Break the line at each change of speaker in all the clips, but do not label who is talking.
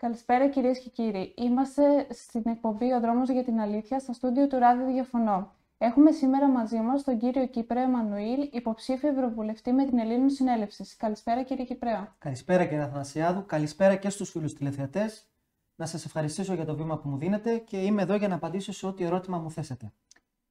Καλησπέρα κυρίες και κύριοι. Είμαστε στην εκπομπή «Ο δρόμος για την αλήθεια» στα στούντιο του Ράδιο Διαφωνώ. Έχουμε σήμερα μαζί μας τον κύριο Κυπραίο Εμμανουήλ, υποψήφιο ευρωβουλευτή με την Ελλήνων Συνέλευσης. Καλησπέρα κύριε Κυπραίο.
Καλησπέρα κύριε Αθανασιάδου. Καλησπέρα και στους φίλους τηλεθεατές. Να σας ευχαριστήσω για το βήμα που μου δίνετε και είμαι εδώ για να απαντήσω σε ό,τι ερώτημα μου θέσετε.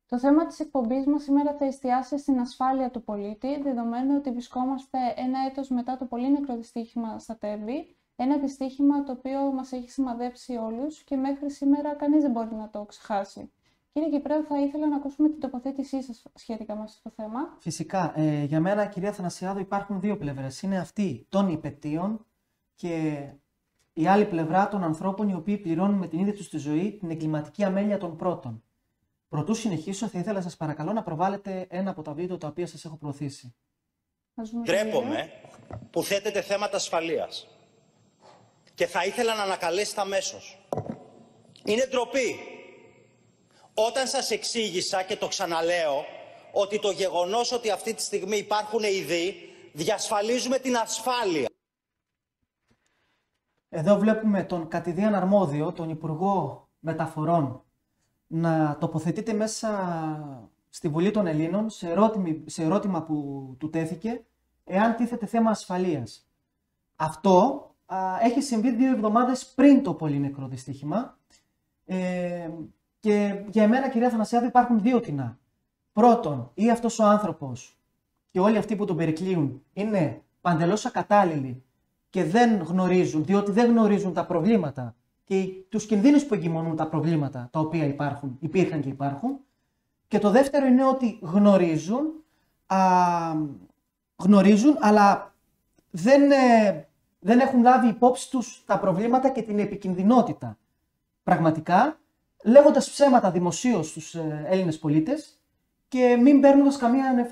Το θέμα της εκπομπής μας σήμερα θα εστιάσει στην ασφάλεια του πολίτη, δεδομένου ότι βρισκόμαστε ένα έτος μετά το πολύ νεκρό δυστύχημα στα Τέβη. Ένα δυστύχημα το οποίο μας έχει σημαδέψει όλους και μέχρι σήμερα κανείς δεν μπορεί να το ξεχάσει. Κύριε Κυπραίο, θα ήθελα να ακούσουμε την τοποθέτησή σας σχετικά με αυτό το θέμα.
Φυσικά. Για μένα, κυρία Αθανασιάδου, υπάρχουν δύο πλευρές. Είναι αυτή των υπετίων και η άλλη πλευρά των ανθρώπων οι οποίοι πληρώνουν με την ίδια τους τη ζωή την εγκληματική αμέλεια των πρώτων. Προτού συνεχίσω, θα ήθελα σας παρακαλώ να προβάλλετε ένα από τα βίντεο τα οποία σας έχω προωθήσει.
Ντρέπομαι που θέτετε θέματα ασφαλείας. Και θα ήθελα να ανακαλέσετε αμέσως. Είναι ντροπή. Όταν σας εξήγησα και το ξαναλέω ότι το γεγονός ότι αυτή τη στιγμή υπάρχουν ειδοί διασφαλίζουμε την ασφάλεια.
Εδώ βλέπουμε τον κατηδίαν αρμόδιο, τον Υπουργό Μεταφορών, να τοποθετείται μέσα στη Βουλή των Ελλήνων σε ερώτημα που του τέθηκε εάν τίθεται θέμα ασφαλείας. Αυτό έχει συμβεί 2 εβδομάδες πριν το πολύ νεκρό δυστύχημα και για εμένα, κυρία Αθανασιάδου, υπάρχουν δύο τινά. Πρώτον, ή αυτός ο άνθρωπος και όλοι αυτοί που τον περικλείουν είναι παντελώς ακατάλληλοι και δεν γνωρίζουν, διότι δεν γνωρίζουν τα προβλήματα και τους κινδύνους που εγκυμονούν τα προβλήματα τα οποία υπήρχαν και υπάρχουν. Και το δεύτερο είναι ότι γνωρίζουν αλλά δεν έχουν λάβει υπόψη τους τα προβλήματα και την επικινδυνότητα. Πραγματικά, λέγοντας ψέματα δημοσίως στους Έλληνες πολίτες και μην παίρνοντας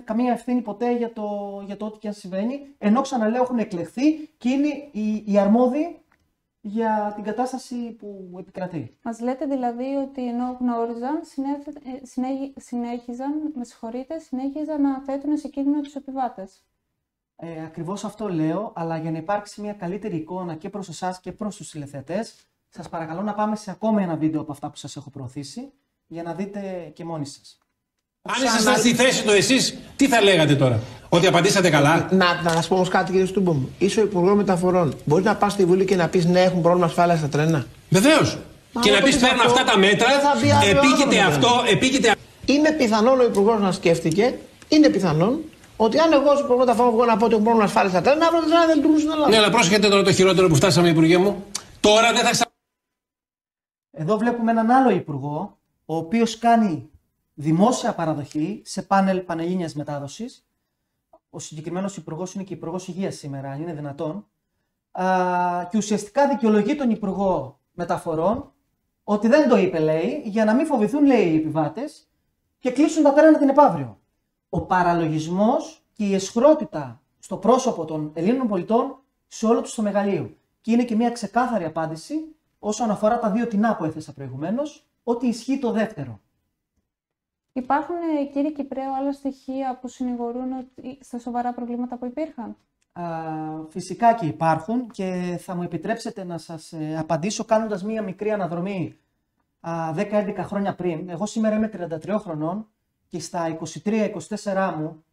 καμία ευθύνη ποτέ για το ό,τι και αν συμβαίνει, ενώ ξαναλέω έχουν εκλεχθεί και είναι οι αρμόδιοι για την κατάσταση που επικρατεί.
Μας λέτε δηλαδή ότι ενώ γνώριζαν, συνέχιζαν να θέτουν σε κίνδυνο τους επιβάτες.
Ακριβώς αυτό λέω, αλλά για να υπάρξει μια καλύτερη εικόνα και προς εσάς και προς τους τηλεθεατές, σας παρακαλώ να πάμε σε ακόμα ένα βίντεο από αυτά που σας έχω προωθήσει, για να δείτε και μόνοι σας.
Αν ήσασταν στη θέση του εσείς, τι θα λέγατε τώρα? Ότι απαντήσατε καλά?
Να σας πω όμως κάτι, κύριε Στούμπο μου. Είσαι ο Υπουργός Μεταφορών. Μπορείς να πας στη Βουλή και να πεις ναι, έχουν πρόβλημα ασφάλειας στα τρένα?
Βεβαίως. Και να πεις παίρνω αυτά τα μέτρα, επίκειται αυτό, επίκειται.
Είναι πιθανόν ο Υπουργός να σκέφτηκε, είναι πιθανόν, ότι αν εγώ ως Υπουργός Μεταφορών βγω να πω ότι έχουν πρόβλημα ασφάλειας στα τρένα, αύριο τα τρένα δεν λειτουργούν στην Ελλάδα.
Ναι, αλλά πρόσεχετε τώρα το χειρότερο που φτάσαμε, Υπουργέ μου. Τώρα δεν θα
Εδώ βλέπουμε έναν άλλο υπουργό, ο οποίος κάνει δημόσια παραδοχή σε πανελλήνιας μετάδοσης. Ο συγκεκριμένος υπουργός είναι και υπουργός υγείας σήμερα, αν είναι δυνατόν. Και ουσιαστικά δικαιολογεί τον Υπουργό Μεταφορών ότι δεν το είπε, λέει, για να μην φοβηθούν, λέει, οι επιβάτες και κλείσουν τα τρένα την επαύριο. Ο παραλογισμός και η αισχρότητα στο πρόσωπο των Ελλήνων πολιτών σε όλο τους το μεγαλείο. Και είναι και μια ξεκάθαρη απάντηση όσον αφορά τα δύο τινά που έθεσα προηγουμένως, ότι ισχύει το δεύτερο.
Υπάρχουν, κύριε Κυπραίο, άλλα στοιχεία που συνηγορούν στα σοβαρά προβλήματα που υπήρχαν?
Φυσικά και υπάρχουν και θα μου επιτρέψετε να σας απαντήσω κάνοντας μία μικρή αναδρομή 10-11 χρόνια πριν. Εγώ σήμερα είμαι 33 χρονών και στα 23-24 μου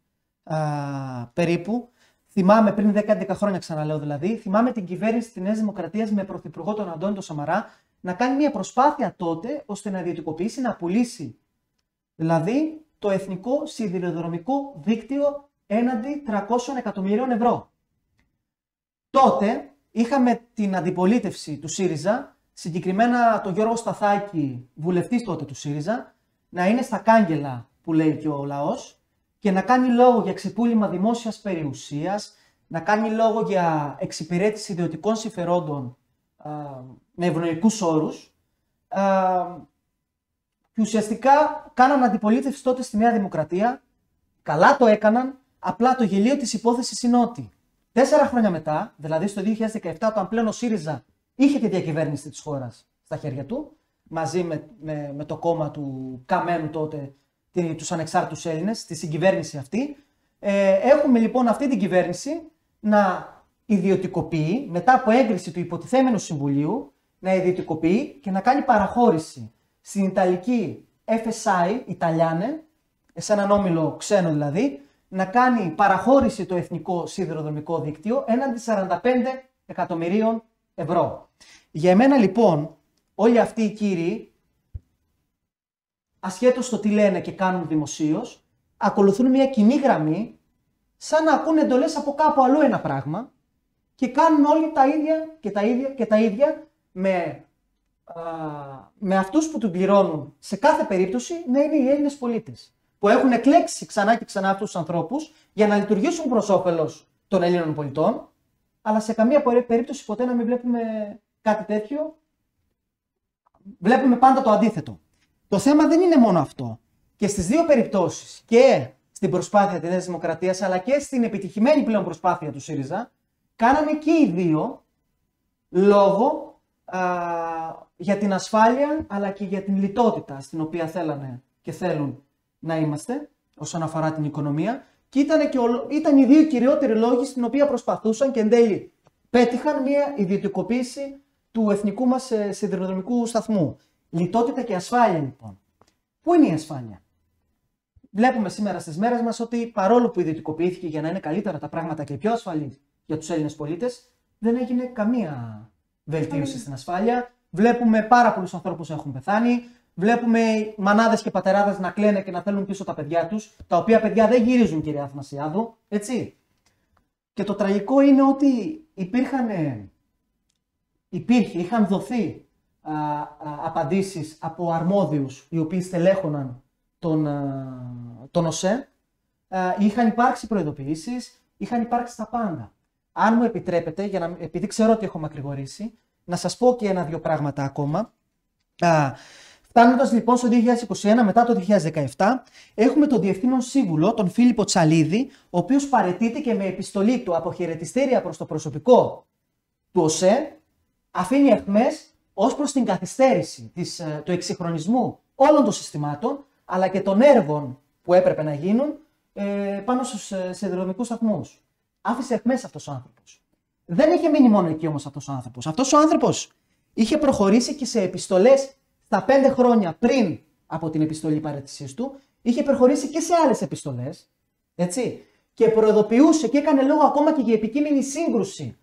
περίπου, θυμάμαι πριν 10-11 χρόνια, ξαναλέω δηλαδή, θυμάμαι την κυβέρνηση της Νέας Δημοκρατίας με πρωθυπουργό τον Αντώνη τον Σαμαρά να κάνει μια προσπάθεια τότε ώστε να ιδιωτικοποιήσει, να πουλήσει δηλαδή το εθνικό σιδηροδρομικό δίκτυο έναντι 300 εκατομμυρίων ευρώ. Τότε είχαμε την αντιπολίτευση του ΣΥΡΙΖΑ, συγκεκριμένα τον Γιώργο Σταθάκη, βουλευτής τότε του ΣΥΡΙΖΑ, να είναι στα κάγκελα που λέει και ο λαός και να κάνει λόγο για ξεπούλημα δημόσιας περιουσίας, να κάνει λόγο για εξυπηρέτηση ιδιωτικών συμφερόντων με ευνοϊκούς όρους και ουσιαστικά κάναν αντιπολίτευση τότε στη Νέα Δημοκρατία. Καλά το έκαναν, απλά το γελίο της υπόθεσης είναι ότι 4 χρόνια μετά, δηλαδή στο 2017, όταν πλέον ο ΣΥΡΙΖΑ είχε τη διακυβέρνηση της χώρας στα χέρια του, μαζί με το κόμμα του Καμένου τότε, τους ανεξάρτητους Έλληνες, τη συγκυβέρνηση αυτή, έχουμε λοιπόν αυτή την κυβέρνηση να ιδιωτικοποιεί μετά από έγκριση του υποτιθέμενου συμβουλίου να ιδιωτικοποιεί και να κάνει παραχώρηση στην Ιταλική FSI, Ιταλιάνε, σε έναν όμιλο ξένο δηλαδή, να κάνει παραχώρηση το εθνικό σιδηροδρομικό δίκτυο έναντι 45 εκατομμυρίων ευρώ. Για εμένα λοιπόν όλοι αυτοί οι κύριοι, ασχέτως το τι λένε και κάνουν δημοσίως, ακολουθούν μια κοινή γραμμή, σαν να ακούνε εντολές από κάπου αλλού ένα πράγμα και κάνουν όλοι τα ίδια και τα ίδια με αυτούς που του πληρώνουν σε κάθε περίπτωση να είναι οι Έλληνες πολίτες, που έχουν εκλέξει ξανά και ξανά αυτούς τους ανθρώπους για να λειτουργήσουν προς όφελος των Ελλήνων πολιτών, αλλά σε καμία περίπτωση ποτέ να μην βλέπουμε κάτι τέτοιο. Βλέπουμε πάντα το αντίθετο. Το θέμα δεν είναι μόνο αυτό. Και στις δύο περιπτώσεις, και στην προσπάθεια της Νέας Δημοκρατίας, αλλά και στην επιτυχημένη πλέον προσπάθεια του ΣΥΡΙΖΑ, κάνανε και οι δύο λόγο για την ασφάλεια, αλλά και για την λιτότητα στην οποία θέλανε και θέλουν να είμαστε όσον αφορά την οικονομία, και ήταν οι δύο κυριότεροι λόγοι στην οποία προσπαθούσαν και εν τέλει πέτυχαν μια ιδιωτικοποίηση του εθνικού μας σιδηροδρομικού σταθμού. Λιτότητα και ασφάλεια λοιπόν. Πού είναι η ασφάλεια? Βλέπουμε σήμερα στις μέρες μας ότι παρόλο που ιδιωτικοποιήθηκε για να είναι καλύτερα τα πράγματα και πιο ασφαλή για τους Έλληνες πολίτες, δεν έγινε καμία βελτίωση στην ασφάλεια. Βλέπουμε πάρα πολλούς ανθρώπους να έχουν πεθάνει. Βλέπουμε μανάδες και πατεράδες να κλαίνε και να θέλουν πίσω τα παιδιά τους, τα οποία παιδιά δεν γυρίζουν, κυρία Αθανασιάδου, έτσι. Και το τραγικό είναι ότι είχαν δοθεί απαντήσεις από αρμόδιους οι οποίοι στελέχωναν τον ΟΣΕ, είχαν υπάρξει προειδοποιήσεις, είχαν υπάρξει τα πάντα. Αν μου επιτρέπετε, επειδή ξέρω ότι έχω μακρηγορήσει, να σας πω και ένα-δύο πράγματα ακόμα. Φτάνοντας λοιπόν στο 2021, μετά το 2017, έχουμε τον Διευθύνων Σύμβουλο, τον Φίλιππο Τσαλίδη, ο οποίος παραιτείται και με επιστολή του αποχαιρετιστήρια προς το προσωπικό του ΟΣΕ, αφήνει αιχμές ως προς την καθυστέρηση του εξυγχρονισμού όλων των συστημάτων, αλλά και των έργων που έπρεπε να γίνουν πάνω στους σιδηροδρομικούς σταθμούς. Άφησε αιχμές αυτός ο άνθρωπος. Δεν είχε μείνει μόνο εκεί όμως αυτός ο άνθρωπος. Αυτός ο άνθρωπος είχε προχωρήσει και σε επιστολές στα 5 χρόνια πριν από την επιστολή παραίτησής του, είχε προχωρήσει και σε άλλες επιστολές, έτσι, και προειδοποιούσε και έκανε λόγο ακόμα και για επικείμενη σύγκρουση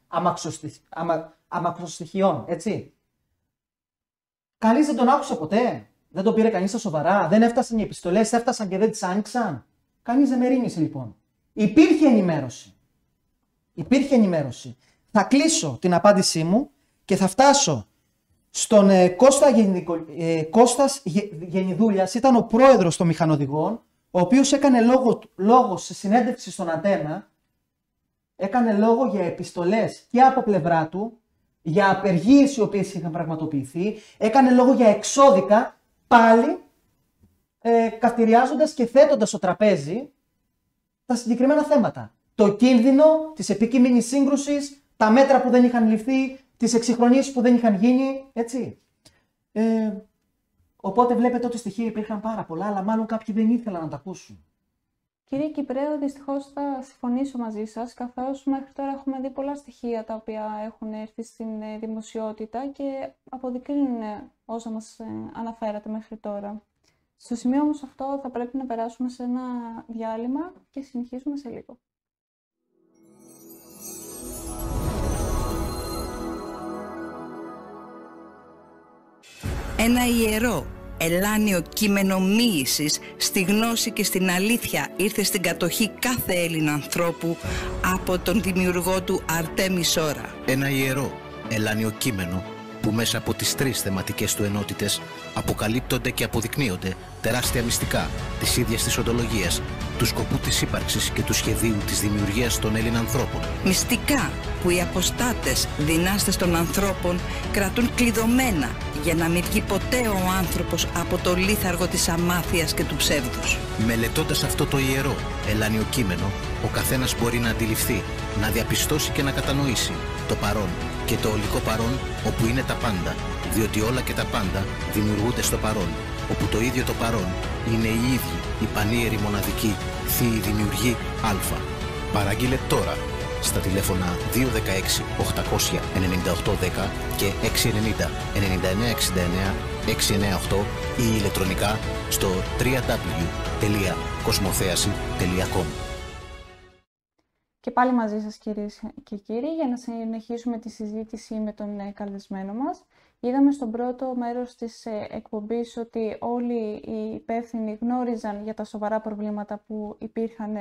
αμαξοστοιχειών, έτσι. Κανείς δεν τον άκουσε ποτέ, δεν τον πήρε κανείς στα σοβαρά, δεν έφτασαν οι επιστολές, έφτασαν και δεν τις άνοιξαν. Κανείς δεν μερίμνησε λοιπόν. Υπήρχε ενημέρωση. Θα κλείσω την απάντησή μου και θα φτάσω στον Κώστας Γενιδούλιας, ήταν ο πρόεδρος των μηχανοδηγών, ο οποίος έκανε λόγο σε συνέντευξη στον Αντένα, έκανε λόγο για επιστολές και από πλευρά του, για απεργίες οι οποίες είχαν πραγματοποιηθεί, έκανε λόγο για εξώδικα, πάλι καυτηριάζοντας και θέτοντας στο τραπέζι τα συγκεκριμένα θέματα. Το κίνδυνο της επικείμενης σύγκρουσης, τα μέτρα που δεν είχαν ληφθεί, τις εξυγχρονίσεις που δεν είχαν γίνει, έτσι. Οπότε βλέπετε ότι στοιχεία υπήρχαν πάρα πολλά, αλλά μάλλον κάποιοι δεν ήθελαν να τα ακούσουν.
Κύριε Κυπρέο, δυστυχώς θα συμφωνήσω μαζί σας, καθώς μέχρι τώρα έχουμε δει πολλά στοιχεία τα οποία έχουν έρθει στην δημοσιότητα και αποδεικνύουν όσα μας αναφέρατε μέχρι τώρα. Στο σημείο όμως αυτό θα πρέπει να περάσουμε σε ένα διάλειμμα και συνεχίζουμε σε λίγο.
Ένα ιερό, ελάνιο κείμενο μοίησης στη γνώση και στην αλήθεια ήρθε στην κατοχή κάθε Έλληνα ανθρώπου από τον δημιουργό του Αρτέμι Σόρα.
Ένα ιερό, ελάνιο κείμενο που μέσα από τις 3 θεματικές του ενότητες αποκαλύπτονται και αποδεικνύονται τεράστια μυστικά της ίδιας της οντολογίας, του σκοπού της ύπαρξης και του σχεδίου της δημιουργίας των Έλληνων ανθρώπων.
Μυστικά που οι αποστάτες δυνάστες των ανθρώπων κρατούν κλειδωμένα για να μην βγει ποτέ ο άνθρωπος από το λίθαργο της αμάθειας και του ψεύδους.
Μελετώντας αυτό το ιερό, ελάνιο κείμενο, ο καθένας μπορεί να αντιληφθεί, να διαπιστώσει και να κατανοήσει το παρόν και το ολικό παρόν όπου είναι τα πάντα, διότι όλα και τα πάντα δημιουργούνται στο παρόν, όπου το ίδιο το παρόν είναι οι ίδιοι, οι πανίεροι μοναδικοί, θείοι δημιουργοί Α. Παραγγείλε τώρα στα τηλέφωνα 216 800 9810 και 690 9969 698 ή ηλεκτρονικά στο www.kosmotheasi.com.
Και πάλι μαζί σας κυρίες και κύριοι για να συνεχίσουμε τη συζήτηση με τον καλεσμένο μας. Είδαμε στον πρώτο μέρος της εκπομπής ότι όλοι οι υπεύθυνοι γνώριζαν για τα σοβαρά προβλήματα που υπήρχαν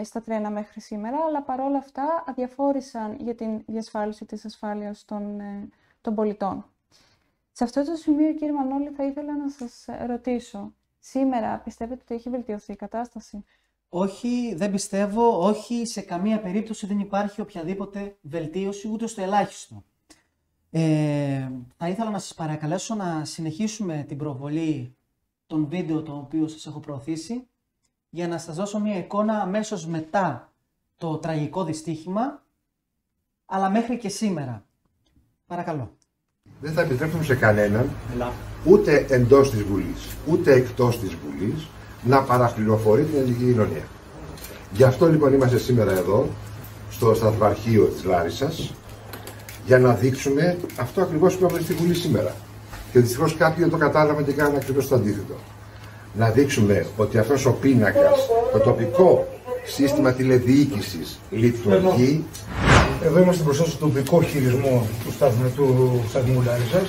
στα τρένα μέχρι σήμερα, αλλά παρόλα αυτά αδιαφόρησαν για την διασφάλιση της ασφάλειας των πολιτών. Σε αυτό το σημείο, κύριε Μανώλη, θα ήθελα να σας ρωτήσω. Σήμερα πιστεύετε ότι έχει βελτιωθεί η κατάσταση?
Όχι, δεν πιστεύω. Όχι, σε καμία περίπτωση δεν υπάρχει οποιαδήποτε βελτίωση, ούτε στο ελάχιστο. Θα ήθελα να σας παρακαλέσω να συνεχίσουμε την προβολή των βίντεο το οποίο σας έχω προωθήσει για να σας δώσω μια εικόνα αμέσως μετά το τραγικό δυστύχημα, αλλά μέχρι και σήμερα. Παρακαλώ.
Δεν θα επιτρέψουμε σε κανέναν, ούτε εντός της Βουλής, ούτε εκτός της Βουλής, να παραπληροφορεί την ελληνική κοινωνία. Γι' αυτό λοιπόν είμαστε σήμερα εδώ, στο σταθμαρχείο της Λάρισσας, για να δείξουμε αυτό ακριβώς που είπαμε στη Βουλή σήμερα. Και δυστυχώς κάποιοι δεν το κατάλαβαν και κάνουν ακριβώς το αντίθετο. Να δείξουμε ότι αυτός ο πίνακας, το τοπικό σύστημα τηλεδιοίκησης λειτουργεί.
Εδώ είμαστε μπροστά στο τοπικό χειρισμό του σταθμού Λάρισσας.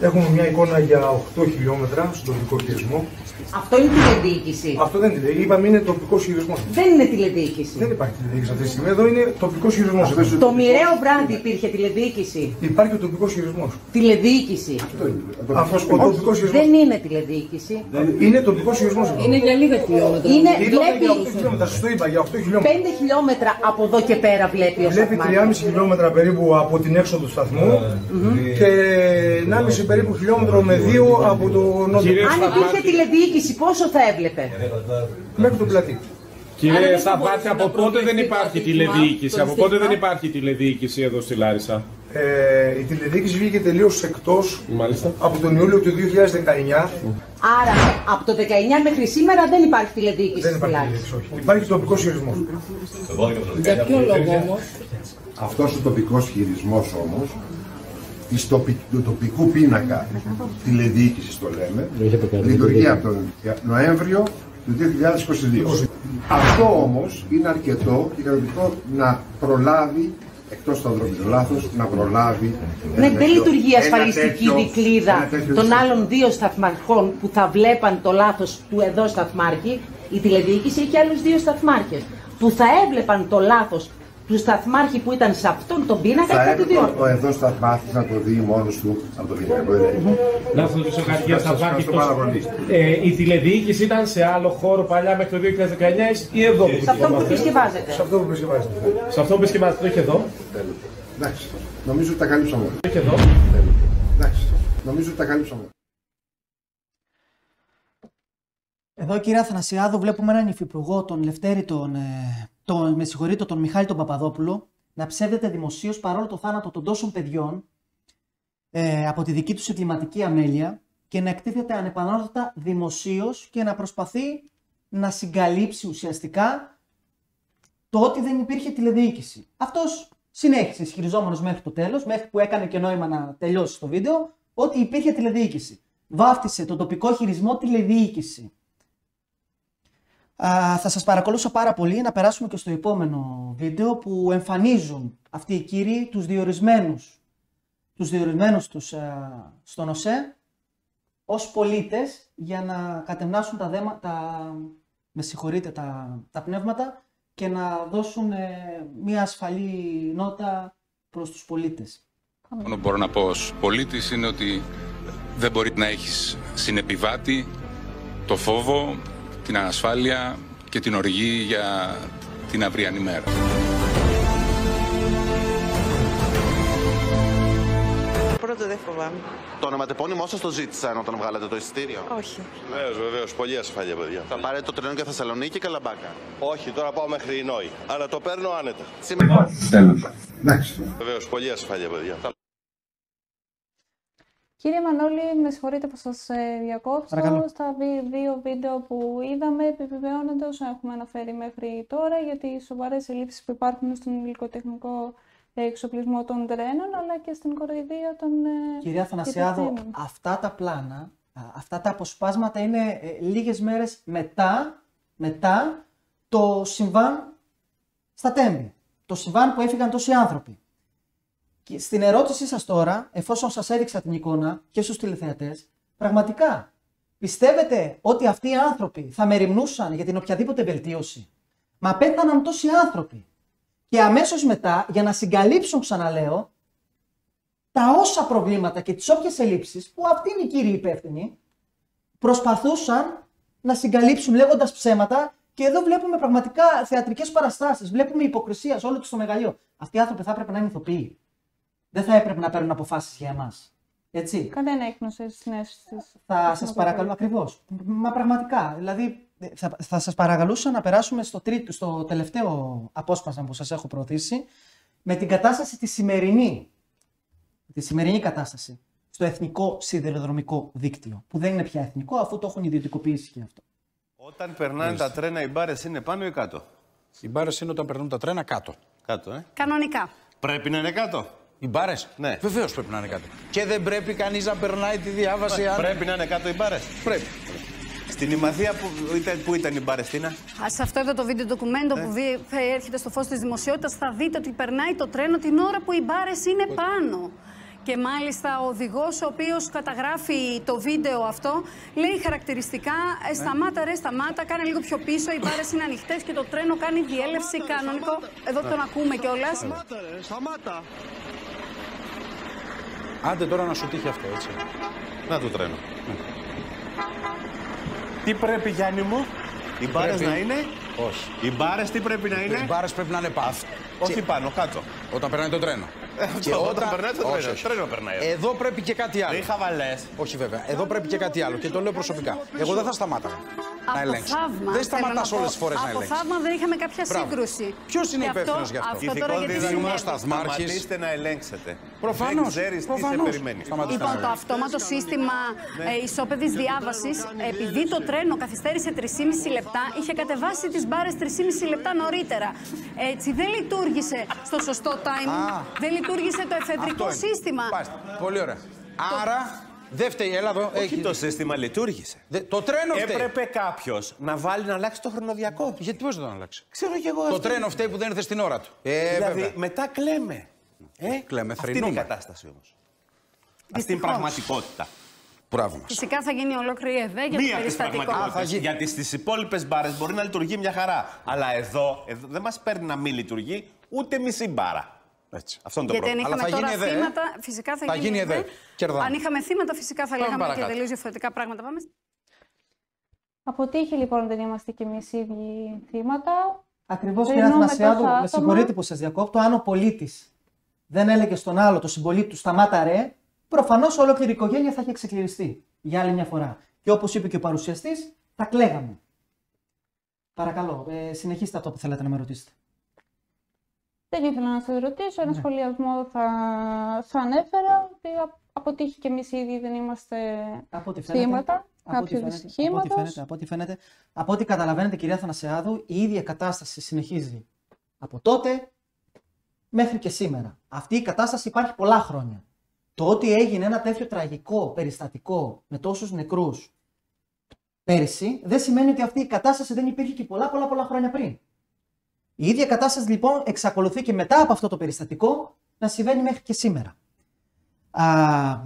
Έχουμε μια εικόνα για 8 χιλιόμετρα στον τοπικό χειρισμό.
Αυτό είναι τηλεδιοίκηση.
Αυτό δεν είναι τηλεδιοίκηση. Είπαμε είναι τοπικό χειρισμό.
Δεν είναι τηλεδιοίκηση.
Δεν υπάρχει τηλεδιοίκηση αυτή τη στιγμή. Εδώ είναι τοπικό χειρισμό.
Το μοιραίο βράδυ υπήρχε τηλεδιοίκηση.
Υπάρχει ο τοπικό χειρισμό.
Τηλεδιοίκηση.
Αυτός ο τοπικός χειρισμός.
Δεν είναι τηλεδιοίκηση.
Είναι τοπικό χειρισμό.
Είναι για λίγα χιλιόμετρα. Είναι
για 8 χιλιόμετρα. Σας το είπα για 8 χιλιόμετρα.
5 χιλιόμετρα από εδώ και πέρα βλέπει ο
σταθμάρχης. Βλέπει 3,5 χιλιόμετρα περίπου από την έξοδο του σταθμού και 1,5 περίπου χιλιόμετρο με 2 από το νότο.
Αν υπήρχε τηλεδιοίκηση, πόσο θα έβλεπε?
Μέχρι τον πλατή.
Κύριε Σταυράκη, από πότε δεν υπάρχει τηλεδιοίκηση? Από πότε δεν υπάρχει τηλεδιοίκηση εδώ στη Λάρισα?
Η τηλεδιοίκηση βγήκε τελείως εκτός από τον Ιούλιο του 2019.
Άρα από το 19 μέχρι σήμερα δεν υπάρχει τηλεδιοίκηση στη Λάρισα.
Υπάρχει τοπικός χειρισμός.
Για ποιο λόγο όμως?
Αυτός ο τοπικός χειρισμός όμως, του τοπικού πίνακα τηλεδιοίκησης το λέμε, λειτουργεί από τον Νοέμβριο του 2022. Αυτό όμως είναι αρκετό και ικανοποιητικό να προλάβει, εκτός των λάθος, να προλάβει.
Ναι, δεν λειτουργεί ασφαλιστική δικλίδα των άλλων δύο σταθμαρχών που θα βλέπαν το λάθος του εδώ σταθμάρχη. Η τηλεδιοίκηση έχει άλλους δύο σταθμάρχες που θα έβλεπαν το λάθος του σταθμάρχη που ήταν σε αυτόν τον πίνακα και θα το διόρθωνε.
Ο εδώ σταθμάρχης να το δει μόνος του από το πίνακα.
Να σας ρωτήσω κάτι για Σταυράκη. Η τηλεδιοίκηση ήταν σε άλλο χώρο παλιά μέχρι το 2019 ή εδώ?
Σε αυτό που επισκευάζεται.
Σε αυτό που επισκευάζεται.
Σε αυτό που επισκευάζεται, όχι εδώ.
Εντάξει, νομίζω ότι τα καλύψαμε όλα.
Όχι εδώ.
Εντάξει, νομίζω ότι τα καλύψαμε όλα.
Εδώ, κύριε Αθανασιάδου, βλέπουμε έναν υφυπουργό, τον Λευτέρη, τον Μιχάλη τον Παπαδόπουλο, να ψεύδεται δημοσίως παρόλο το θάνατο των τόσων παιδιών από τη δική τους εγκληματική αμέλεια και να εκτίθεται ανεπανόρθωτα δημοσίως και να προσπαθεί να συγκαλύψει ουσιαστικά το ότι δεν υπήρχε τηλεδιοίκηση. Αυτός συνέχισε ισχυριζόμενος μέχρι το τέλος, μέχρι που έκανε και νόημα να τελειώσει το βίντεο, ότι υπήρχε τηλεδιοίκηση. Βάφτισε τον τοπικό χειρισμό τηλεδιοίκηση. Θα σας παρακολούσα πάρα πολύ να περάσουμε και στο επόμενο βίντεο που εμφανίζουν αυτοί οι κύριοι τους διορισμένους στον ΟΣΕ ως πολίτες για να κατεμνάσουν τα πνεύματα και να δώσουν μια ασφαλή νότα προς τους πολίτες.
Μόνο μπορώ να πω ως πολίτης είναι ότι δεν μπορεί να έχεις συνεπιβάτη το φόβο, την ανασφάλεια και την οργή για την αυριανή μέρα.
Πρώτο δεν φοβάμαι.
Το ονοματεπώνυμό σας το ζήτησαν όταν βγάλατε το εισιτήριο?
Όχι.
Βεβαίως, πολύ ασφάλεια, παιδιά.
Θα πάρετε το τρένο για Θεσσαλονίκη ή Καλαμπάκα?
Όχι, τώρα πάω μέχρι Ινόη. Αλλά το παίρνω άνετα.
Σήμερα.
Βεβαίως, πολύ ασφάλεια, παιδιά.
Κύριε Μανώλη, με συγχωρείτε που σας διακόψω.
Παρακαλώ.
Στα δύο βίντεο που είδαμε, επιβεβαιώνονται όσα έχουμε αναφέρει μέχρι τώρα για τις σοβαρές ελλείψεις που υπάρχουν στον υλικοτεχνικό εξοπλισμό των τρένων, αλλά και στην κοροϊδία των
Κυρία Αθανασιάδου,
υπευθύνων.
αυτά τα πλάνα, αυτά τα αποσπάσματα είναι λίγες μέρες μετά το συμβάν στα Τέμπη. Το συμβάν που έφυγαν τόσοι άνθρωποι. Και στην ερώτησή σας τώρα, εφόσον σας έδειξα την εικόνα και στους τηλεθεατές, πραγματικά πιστεύετε ότι αυτοί οι άνθρωποι θα μεριμνούσαν για την οποιαδήποτε βελτίωση? Μα πέθαναν τόσοι άνθρωποι. Και αμέσως μετά, για να συγκαλύψουν, ξαναλέω, τα όσα προβλήματα και τις όποιες ελλείψεις, που αυτοί είναι οι κύριοι υπεύθυνοι, προσπαθούσαν να συγκαλύψουν λέγοντας ψέματα. Και εδώ βλέπουμε πραγματικά θεατρικές παραστάσεις, βλέπουμε υποκρισία σε όλο το μεγαλείο. Αυτοί οι άνθρωποι θα έπρεπε να είναι ηθοποιοί. Δεν θα έπρεπε να παίρνουν αποφάσεις για εμάς. Έτσι.
Κανένα έκνωση συνέστησης.
Θα σας παρακαλώ, ακριβώς. Μα πραγματικά. Δηλαδή, θα σας παρακαλούσα να περάσουμε στο τελευταίο απόσπασμα που σας έχω προωθήσει, με την κατάσταση τη σημερινή κατάσταση στο εθνικό σιδηροδρομικό δίκτυο. Που δεν είναι πια εθνικό, αφού το έχουν ιδιωτικοποιήσει και αυτό.
Όταν περνάνε τα τρένα, οι μπάρες είναι πάνω ή κάτω?
Οι μπάρες είναι όταν περνούν τα τρένα κάτω.
Κάτω,
Κανονικά.
Πρέπει να είναι κάτω.
Οι μπάρες.
Ναι.
Βεβαίως πρέπει να είναι κάτω. Και δεν πρέπει κανείς να περνάει τη διάβαση.
Πρέπει να είναι κάτω οι μπάρες.
Πρέπει.
Στην Ημαθία που ήταν οι μπάρες, Τίνα?
Σε αυτό εδώ το βίντεο ντοκουμέντο που έρχεται στο φως της δημοσιότητας, θα δείτε ότι περνάει το τρένο την ώρα που οι μπάρες είναι πάνω. Και μάλιστα ο οδηγός, ο οποίος καταγράφει το βίντεο αυτό, λέει χαρακτηριστικά σταμάτα ρε, σταμάτα, κάνε λίγο πιο πίσω, οι μπάρες είναι ανοιχτές και το τρένο κάνει διέλευση κανονικό. Εδώ τον ακούμε κιόλας.
Σταμάτα ρε, σταμάτα.
Άντε τώρα να σου τύχει αυτό, έτσι.
Να το τρένο. Τι πρέπει, Γιάννη μου, οι μπάρες να είναι?
Όχι.
Οι μπάρες τι πρέπει να είναι?
Οι μπάρες πρέπει να είναι πάνω.
Όχι πάνω, κάτω.
Όταν περνάει το τρένο.
Και όταν περνάει το τρένο. Τρένο περνάει.
Εδώ πρέπει και κάτι άλλο.
Δεν είχα βαλές.
Όχι βέβαια. Εδώ πρέπει και κάτι άλλο. Και το λέω προσωπικά. Εγώ δεν θα σταμάταγα να ελέγξω. Δεν σταματάς όλες τις φορές να ελέγξεις.
Από θαύμα δεν είχαμε κάποια σύγκρουση.
Ποιος είναι υπεύθυνος γι' αυτό?
Αυτό τώρα γιατί
δίδαγμα σταθμάρχης.
Σταματήστε να ελέγξετε.
Προφανώς.
Δεν ξέρεις τι σε περιμένει.
Λοιπόν, το αυτόματο σύστημα ισόπεδης διάβασης, επειδή το τρένο καθυστέρησε 3,5 λεπτά, είχε κατεβάσει τις μπάρες 3,5 λεπτά νωρίτερα. Έτσι δεν λειτουργήσε στο σωστό timing, δεν λειτουργήσε το εφεδρικό σύστημα.
Πολύ ωραία. Άρα δεν φταίει, έλα εδώ.
Όχι, το σύστημα λειτουργήσε.
Το τρένο φταίει.
Έπρεπε κάποιος να βάλει να αλλάξει το χρονοδιακό.
Γιατί πώς δεν τον αλλάξει?
Ξέρω κι εγώ.
Το τρένο φταίει που δεν ήρθε στην ώρα του.
Δηλαδή
βέβαια.
μετά κλαίμε.
Κλαίμε,
Αυτή είναι η κατάσταση όμως. Αυτή είναι η πραγματικότητα.
Μπράβο μας.
Φυσικά θα γίνει ολόκληρη ΕΔΕ για το περιστατικό.
Γιατί στις υπόλοιπες μπάρες μπορεί να λειτουργεί μια χαρά. Αλλά εδώ δεν μας παίρνει να μην λειτουργεί ούτε μισή μπάρα.
Έτσι.
Αυτό είναι το
Γιατί αν
πρόβλημα.
είχαμε τώρα θύματα, φυσικά θα γίνει ΕΔΕ. Αν είχαμε θύματα, φυσικά θα λέγαμε και τελείως διαφορετικά πράγματα. Πάμε.
Αποτύχει λοιπόν, δεν είμαστε κι εμείς ίδιοι θύματα.
Ακριβώς, κύριε Αθανασιάδου, με συγχωρείτε που σας διακόπτω. Αν ο πολίτης δεν έλεγε στον άλλο, το συμπολίτη του, σταμάτα ρε, προφανώς ολόκληρη η οικογένεια θα είχε ξεκληριστεί για άλλη μια φορά. Και όπως είπε και ο παρουσιαστής, θα κλαίγαμε. Παρακαλώ, συνεχίστε αυτό που θέλετε να με ρωτήσετε.
Δεν ήθελα να σας ρωτήσω, ένα σχολιασμό θα ανέφερα ότι αποτύχει και εμείς ήδη δεν είμαστε θύματα κάποιου δυστυχήματος.
Από ό,τι καταλαβαίνετε, κυρία Αθανασιάδου, η ίδια κατάσταση συνεχίζει από τότε μέχρι και σήμερα. Αυτή η κατάσταση υπάρχει πολλά χρόνια. Το ότι έγινε ένα τέτοιο τραγικό περιστατικό με τόσους νεκρούς πέρυσι, δεν σημαίνει ότι αυτή η κατάσταση δεν υπήρχε και πολλά χρόνια πριν. Η ίδια κατάσταση λοιπόν εξακολουθεί και μετά από αυτό το περιστατικό να συμβαίνει μέχρι και σήμερα.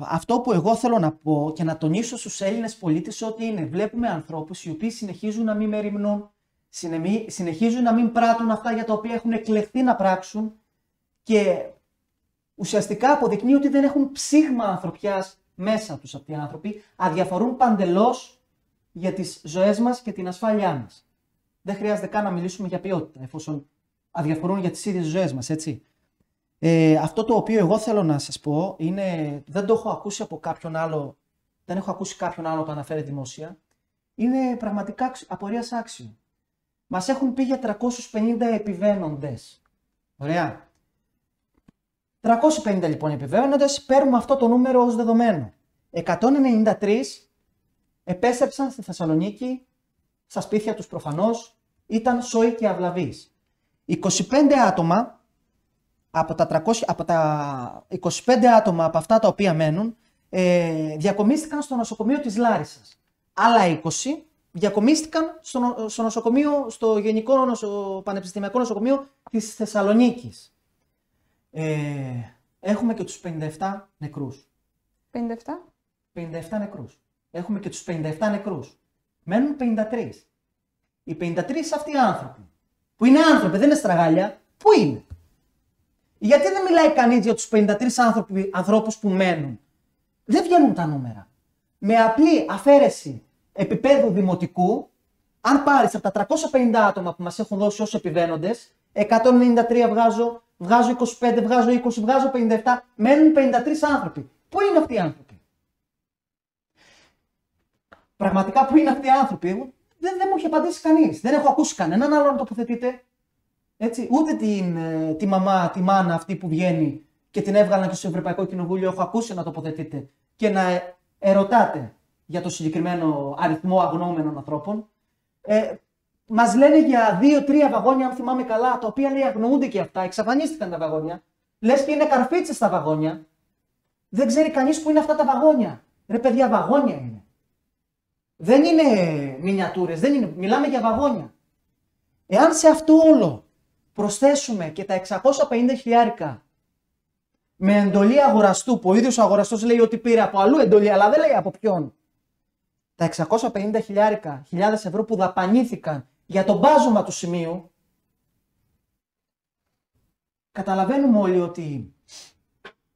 Αυτό που εγώ θέλω να πω και να τονίσω στους Έλληνες πολίτες ότι είναι, βλέπουμε ανθρώπους οι οποίοι συνεχίζουν να μην μεριμνούν, συνεχίζουν να μην πράττουν αυτά για τα οποία έχουν εκλεχθεί να πράξουν και ουσιαστικά αποδεικνύει ότι δεν έχουν ψήγμα ανθρωπιάς μέσα τους αυτοί οι άνθρωποι, αδιαφορούν παντελώς για τις ζωές μας και την ασφάλειά μας. Δεν χρειάζεται καν να μιλήσουμε για ποιότητα, εφόσον αδιαφορούν για τις ίδιες ζωές μας, έτσι. Αυτό το οποίο εγώ θέλω να σας πω είναι, δεν το έχω ακούσει από κάποιον άλλο, δεν έχω ακούσει κάποιον άλλο το αναφέρει δημόσια, είναι πραγματικά απορίας άξιο. Μας έχουν πει για 350 επιβαίνοντες. Ωραία. 350 λοιπόν επιβαίνοντες, παίρνουμε αυτό το νούμερο ως δεδομένο. 193 επέστρεψαν στη Θεσσαλονίκη, στα σπίτια τους προφανώς, ήταν σόοι και αυλαβείς. 25 άτομα από τα 25 άτομα από αυτά τα οποία μένουν διακομίστηκαν στο νοσοκομείο της Λάρισσας. Άλλα 20 διακομίστηκαν στο νοσοκομείο, στο Γενικό Πανεπιστημιακό Νοσοκομείο της Θεσσαλονίκης. Έχουμε και τους 57 νεκρούς.
57?
57 νεκρούς. Έχουμε και τους 57 νεκρούς. Μένουν 53. Οι 53 αυτοί οι άνθρωποι, που είναι άνθρωποι, δεν είναι στραγάλια, πού είναι? Γιατί δεν μιλάει κανείς για τους 53 ανθρώπους που μένουν? Δεν βγαίνουν τα νούμερα. Με απλή αφαίρεση επίπεδου δημοτικού, αν πάρεις από τα 350 άτομα που μας έχουν δώσει ως επιβαίνοντες, 193 βγάζω 25, βγάζω 20, βγάζω 57, μένουν 53 άνθρωποι. Πού είναι αυτοί οι άνθρωποι? Πραγματικά πού είναι αυτοί οι άνθρωποι? Δεν μου έχει απαντήσει κανείς. Δεν έχω ακούσει κανέναν άλλο να τοποθετείτε. Έτσι, ούτε τη μαμά, τη μάνα αυτή που βγαίνει και την έβγαλαν και στο Ευρωπαϊκό Κοινοβούλιο, έχω ακούσει να τοποθετείτε και να ερωτάτε για το συγκεκριμένο αριθμό αγνοούμενων ανθρώπων. Μας λένε για 2-3 βαγόνια, αν θυμάμαι καλά, τα οποία λέει αγνοούνται και αυτά. Εξαφανίστηκαν τα βαγόνια. Λες και είναι καρφίτσες τα βαγόνια. Δεν ξέρει κανείς που είναι αυτά τα βαγόνια. Ρε παιδιά, βαγόνια είναι. Δεν είναι μινιατούρες, δεν είναι. Μιλάμε για βαγόνια. Εάν σε αυτό όλο προσθέσουμε και τα 650 χιλιάρικα με εντολή αγοραστού, που ο ίδιος ο αγοραστός λέει ότι πήρε από αλλού εντολή, αλλά δεν λέει από ποιον. Τα 650 χιλιάδες ευρώ που δαπανήθηκαν για το μπάζωμα του σημείου, καταλαβαίνουμε όλοι ότι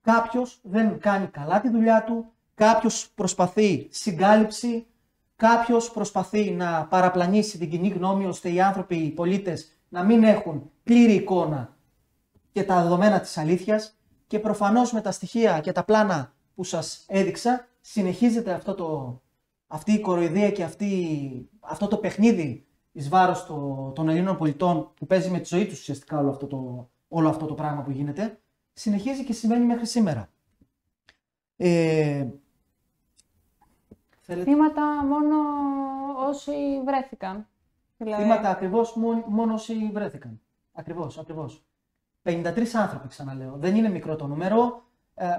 κάποιος δεν κάνει καλά τη δουλειά του, κάποιος προσπαθεί συγκάλυψη, κάποιος προσπαθεί να παραπλανήσει την κοινή γνώμη, ώστε οι άνθρωποι, οι πολίτες, να μην έχουν πλήρη εικόνα και τα δεδομένα της αλήθειας, και προφανώς με τα στοιχεία και τα πλάνα που σας έδειξα συνεχίζεται αυτή η κοροϊδία και αυτό το παιχνίδι εις βάρος των Ελλήνων πολιτών, που παίζει με τη ζωή τους ουσιαστικά όλο αυτό το πράγμα που γίνεται, συνεχίζει και συμβαίνει μέχρι σήμερα.
Θύματα μόνο όσοι βρέθηκαν. Δηλαδή...
Θύματα ακριβώς μόνο όσοι βρέθηκαν. Ακριβώς. 53 άνθρωποι, ξαναλέω. Δεν είναι μικρό το νούμερο.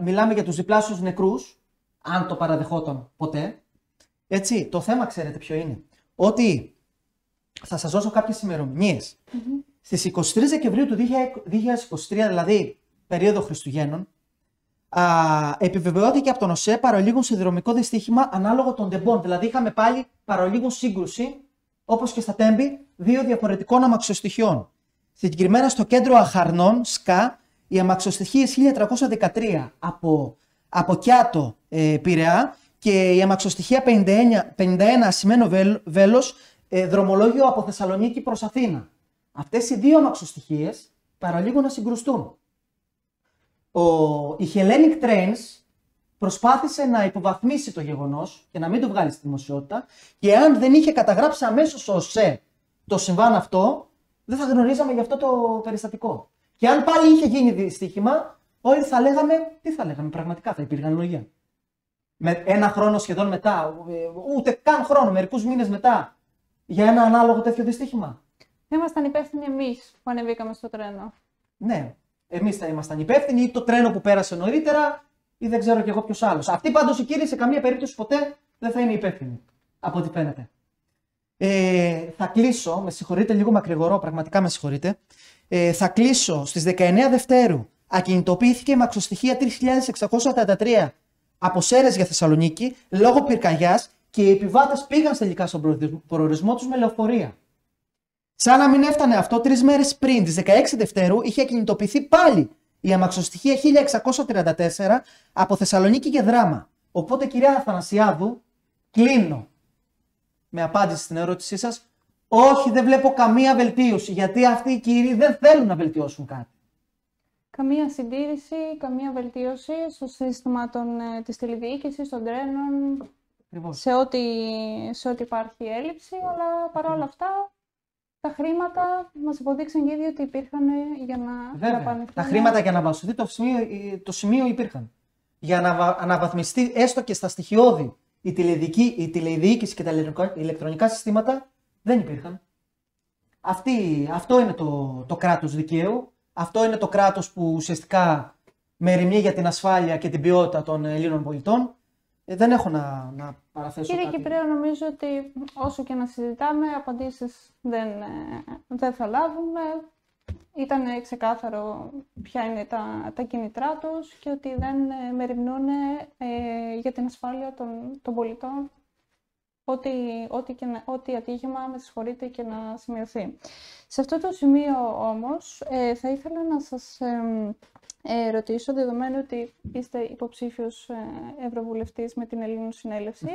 Μιλάμε για τους διπλάσιους νεκρούς, αν το παραδεχόταν ποτέ. Έτσι, το θέμα ξέρετε ποιο είναι? Ότι θα σας δώσω κάποιες ημερομηνίες. Στις 23 Δεκεμβρίου του 2023, δηλαδή περίοδο Χριστουγέννων, επιβεβαιώθηκε από τον ΟΣΕ παρολίγων σιδηροδρομικό δυστύχημα ανάλογο των τεμπών. Δηλαδή είχαμε πάλι παρολίγων σύγκρουση, όπως και στα Τέμπη, δύο διαφορετικών αμαξοστοιχειών. Συγκεκριμένα στο κέντρο Αχαρνών, ΣΚΑ, η αμαξοστοιχία 1313 από Κιάτο, Πειραιά, και η αμαξοστοιχεία 51 Ασημένο Βέλος, δρομολόγιο από Θεσσαλονίκη προς Αθήνα. Αυτές οι δύο αμαξοστοιχίες παραλίγο να συγκρουστούν. Η Hellenic Trains προσπάθησε να υποβαθμίσει το γεγονός και να μην το βγάλει στη δημοσιότητα, και αν δεν είχε καταγράψει αμέσως ο ΟΣΕ το συμβάν αυτό, δεν θα γνωρίζαμε για αυτό το περιστατικό. Και αν πάλι είχε γίνει δυστύχημα, όλοι θα λέγαμε, τι θα λέγαμε, πραγματικά θα υπήρχαν λόγια. Με ένα χρόνο σχεδόν μετά, ούτε καν χρόνο, μερικούς μήνες μετά, για ένα ανάλογο τέτοιο δυστύχημα.
Δεν ήμασταν υπεύθυνοι εμείς που ανεβήκαμε στο τρένο.
Ναι, εμείς θα ήμασταν υπεύθυνοι, ή το τρένο που πέρασε νωρίτερα, ή δεν ξέρω κι εγώ ποιος άλλος. Αυτοί πάντως οι κύριοι σε καμία περίπτωση ποτέ δεν θα είναι υπεύθυνοι, από ό,τι φαίνεται. Θα κλείσω, με συγχωρείτε, λίγο μακρηγορώ, πραγματικά με συγχωρείτε. Θα κλείσω στις 19 Δευτέρου. Ακινητοποιήθηκε η μαξοστοιχεία 3643 από Σέρρες για Θεσσαλονίκη λόγω πυρκαγιάς, και οι επιβάτες πήγαν τελικά στον προορισμό τους με λεωφορεία. Σαν να μην έφτανε αυτό, 3 μέρες πριν, τις 16 Δευτέρου, είχε ακινητοποιηθεί πάλι η αμαξοστοιχεία 1634 από Θεσσαλονίκη και Δράμα. Οπότε, κυρία Αθανασιάδου, κλείνω με απάντηση στην ερώτησή σας. Όχι, δεν βλέπω καμία βελτίωση, γιατί αυτοί οι κύριοι δεν θέλουν να βελτιώσουν κάτι.
Καμία συντήρηση, καμία βελτίωση στο σύστημα της τηλεδιοίκησης, των τρένων, σε ό,τι υπάρχει έλλειψη, αλλά παρόλα αυτά τα χρήματα μας υποδείξαν και ήδη ότι υπήρχαν για να δαπανηθούν.
Τα χρήματα για να βασωθεί το σημείο υπήρχαν. για να αναβαθμιστεί έστω και στα στοιχειώδη η τηλεδιοίκηση και τα ηλεκτρονικά συστήματα, δεν υπήρχαν. Αυτό είναι το κράτος δικαίου. Αυτό είναι το κράτος που ουσιαστικά μεριμνεί για την ασφάλεια και την ποιότητα των Ελλήνων πολιτών. Δεν έχω να παραθέσω
Κύριε
κάτι.
Κυπρέο, νομίζω ότι όσο και να συζητάμε, απαντήσεις δεν θα λάβουμε. Ήταν ξεκάθαρο ποια είναι τα κίνητρά τους και ότι δεν μεριμνούν για την ασφάλεια των πολιτών, ό,τι ατύχημα με συγχωρείτε και να σημειωθεί. Σε αυτό το σημείο όμως θα ήθελα να σας ρωτήσω, δεδομένου ότι είστε υποψήφιος ευρωβουλευτής με την Ελληνοσυνέλευση,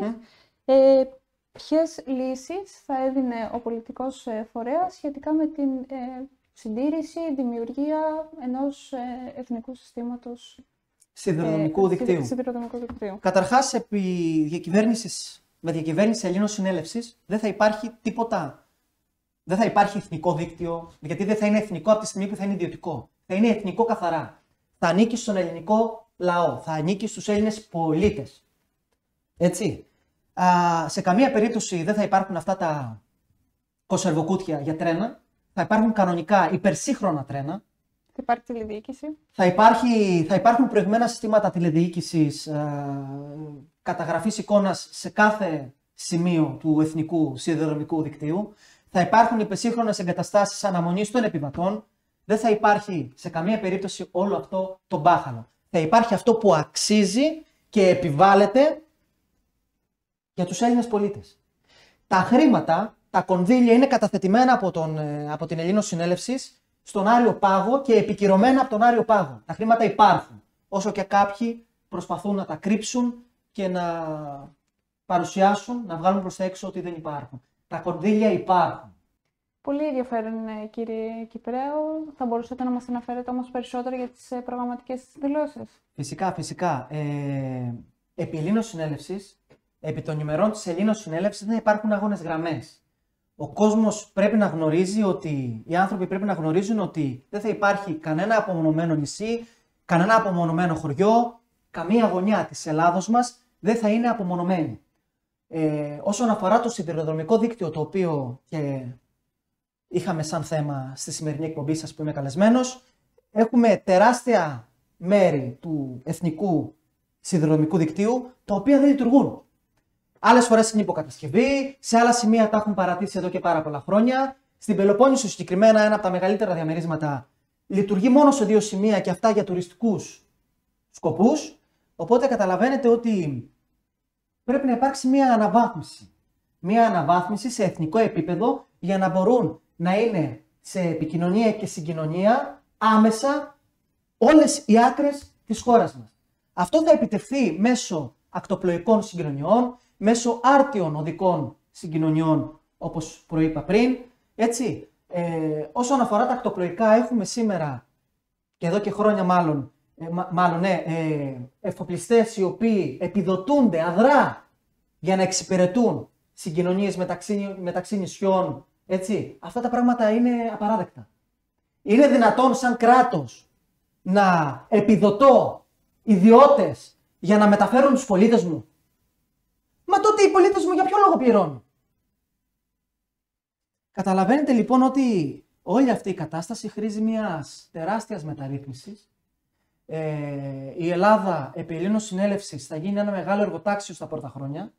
ποιες λύσεις θα έδινε ο πολιτικός φορέας σχετικά με την συντήρηση, δημιουργία ενός εθνικού συστήματος
Σιδηροδρομικού δικτύου. Καταρχάς, με διακυβέρνηση Ελληνοσυνέλευσης δεν θα υπάρχει τίποτα. Δεν θα υπάρχει εθνικό δίκτυο, γιατί δεν θα είναι εθνικό από τη στιγμή που θα είναι ιδιωτικό. Θα είναι εθνικό καθαρά. Θα ανήκει στον ελληνικό λαό, θα ανήκει στους Έλληνες πολίτες. Έτσι. Σε καμία περίπτωση δεν θα υπάρχουν αυτά τα κονσερβοκούτια για τρένα. Θα υπάρχουν κανονικά υπερσύγχρονα τρένα.
Θα υπάρχει τηλεδιοίκηση.
Θα υπάρχουν προηγμένα συστήματα τηλεδιοίκησης, καταγραφής εικόνας σε κάθε σημείο του εθνικού σιδηροδρομικού δικτύου. Θα υπάρχουν υπερσύγχρονες εγκαταστάσεις αναμονής των επιβατών. Δεν θα υπάρχει σε καμία περίπτωση όλο αυτό το μπάχαλο. Θα υπάρχει αυτό που αξίζει και επιβάλλεται για τους Έλληνες πολίτες. Τα χρήματα, τα κονδύλια είναι καταθετημένα από την Ελληνοσυνέλευση στον Άριο Πάγο και επικυρωμένα από τον Άριο Πάγο. Τα χρήματα υπάρχουν, όσο και κάποιοι προσπαθούν να τα κρύψουν και να παρουσιάσουν, να βγάλουν προς τα έξω ότι δεν υπάρχουν. Τα κονδύλια υπάρχουν. Πολύ ενδιαφέρον, κύριε Κυπρέο. Θα μπορούσατε να μας αναφέρετε όμως περισσότερο για τις προγραμματικές δηλώσεις. Φυσικά. Επί Ελληνοσυνέλευσης, επί των ημερών της Ελληνοσυνέλευσης δεν υπάρχουν αγώνες γραμμές. Ο κόσμος πρέπει να γνωρίζει ότι, οι άνθρωποι πρέπει να γνωρίζουν ότι δεν θα υπάρχει κανένα απομονωμένο νησί, κανένα απομονωμένο χωριό, καμία γωνιά της Ελλάδος μας δεν θα είναι απομονωμένη. Όσον αφορά το σιδηροδρομικό δίκτυο, το οποίο και είχαμε σαν θέμα στη σημερινή εκπομπή σας που είμαι καλεσμένος, έχουμε τεράστια μέρη του εθνικού σιδηροδρομικού δικτύου, τα οποία δεν λειτουργούν. Άλλες φορές είναι υποκατασκευή, σε άλλα σημεία τα έχουν παρατήσει εδώ και πάρα πολλά χρόνια. Στην Πελοπόννησο συγκεκριμένα, ένα από τα μεγαλύτερα διαμερίσματα, λειτουργεί μόνο σε 2 σημεία και αυτά για τουριστικούς σκοπούς. Οπότε καταλαβαίνετε ότι πρέπει να υπάρξει μια αναβάθμιση. Μια αναβάθμιση σε εθνικό επίπεδο για να μπορούν να είναι σε επικοινωνία και συγκοινωνία άμεσα όλες οι άκρες της χώρας μας. Αυτό θα επιτευχθεί μέσω ακτοπλοϊκών συγκοινωνιών, μέσω άρτιων οδικών συγκοινωνιών, όπως προείπα πριν. Έτσι, όσον αφορά τα ακτοπλοϊκά, έχουμε σήμερα, και εδώ και χρόνια μάλλον, εφοπλιστές οι οποίοι επιδοτούνται αδρά για να εξυπηρετούν συγκοινωνίες μεταξύ νησιών. Έτσι, αυτά τα πράγματα είναι απαράδεκτα. Είναι δυνατόν σαν κράτος να επιδοτώ ιδιώτες για να μεταφέρουν τους πολίτες μου? Μα τότε οι πολίτες μου για ποιο λόγο πληρώνουν? Καταλαβαίνετε λοιπόν ότι όλη αυτή η κατάσταση χρήζει μιας τεράστιας μεταρρύθμισης. Η Ελλάδα επί Ελληνοσυνέλευσης θα γίνει ένα μεγάλο εργοτάξιο στα πρώτα χρόνια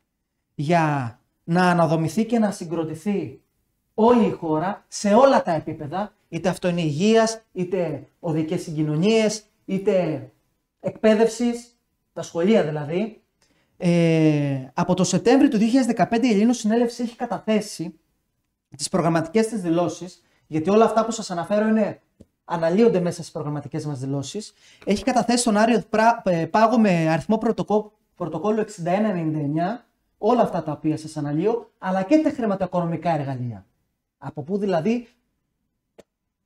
για να αναδομηθεί και να συγκροτηθεί όλη η χώρα σε όλα τα επίπεδα, είτε αυτό είναι υγείας, είτε οδικές συγκοινωνίες, είτε εκπαίδευσης, τα σχολεία δηλαδή. Από το Σεπτέμβριο του 2015 η Ελληνοσυνέλευση έχει καταθέσει τις προγραμματικές της δηλώσεις, γιατί όλα αυτά που σας αναφέρω αναλύονται μέσα στις προγραμματικές μας δηλώσεις. Έχει καταθέσει στον Άριο Πάγο με αριθμό πρωτοκόλλου 6199 όλα αυτά τα οποία σας αναλύω, αλλά και τα χρηματοοικονομικά εργαλεία. Από πού δηλαδή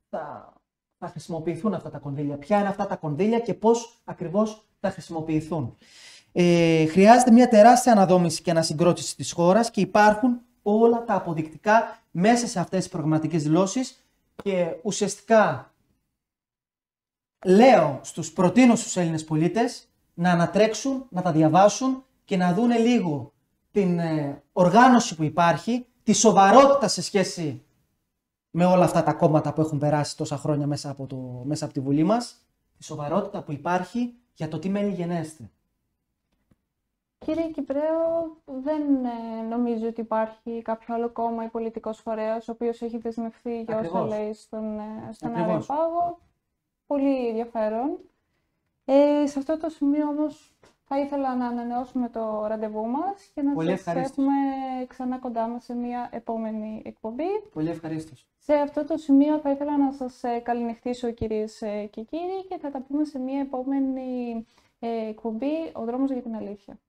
θα χρησιμοποιηθούν αυτά τα κονδύλια, ποια είναι αυτά τα κονδύλια και πώς ακριβώς θα χρησιμοποιηθούν. Χρειάζεται μια τεράστια αναδόμηση και ανασυγκρότηση της χώρας και υπάρχουν όλα τα αποδεικτικά μέσα σε αυτές τις προγραμματικές δηλώσεις και ουσιαστικά προτείνω στους Έλληνες πολίτες να ανατρέξουν, να τα διαβάσουν και να δούνε λίγο την οργάνωση που υπάρχει, τη σοβαρότητα σε σχέση με όλα αυτά τα κόμματα που έχουν περάσει τόσα χρόνια μέσα από τη Βουλή μας, τη σοβαρότητα που υπάρχει για το τι μένει γενέστε.
Κύριε Κυπρέο, δεν νομίζω ότι υπάρχει κάποιο άλλο κόμμα ή πολιτικός φορέας ο οποίος έχει δεσμευθεί για όσα λέει στον Αεροπάγο. Πολύ ενδιαφέρον. Σε αυτό το σημείο όμως θα ήθελα να ανανεώσουμε το ραντεβού μας και να σας έχουμε ξανά κοντά μας σε μια επόμενη εκπομπή.
Πολύ ευχαρίστως.
Σε αυτό το σημείο θα ήθελα να σας καληνυχτήσω κυρίες και κύριοι και θα τα πούμε σε μια επόμενη εκπομπή «Ο δρόμος για την αλήθεια».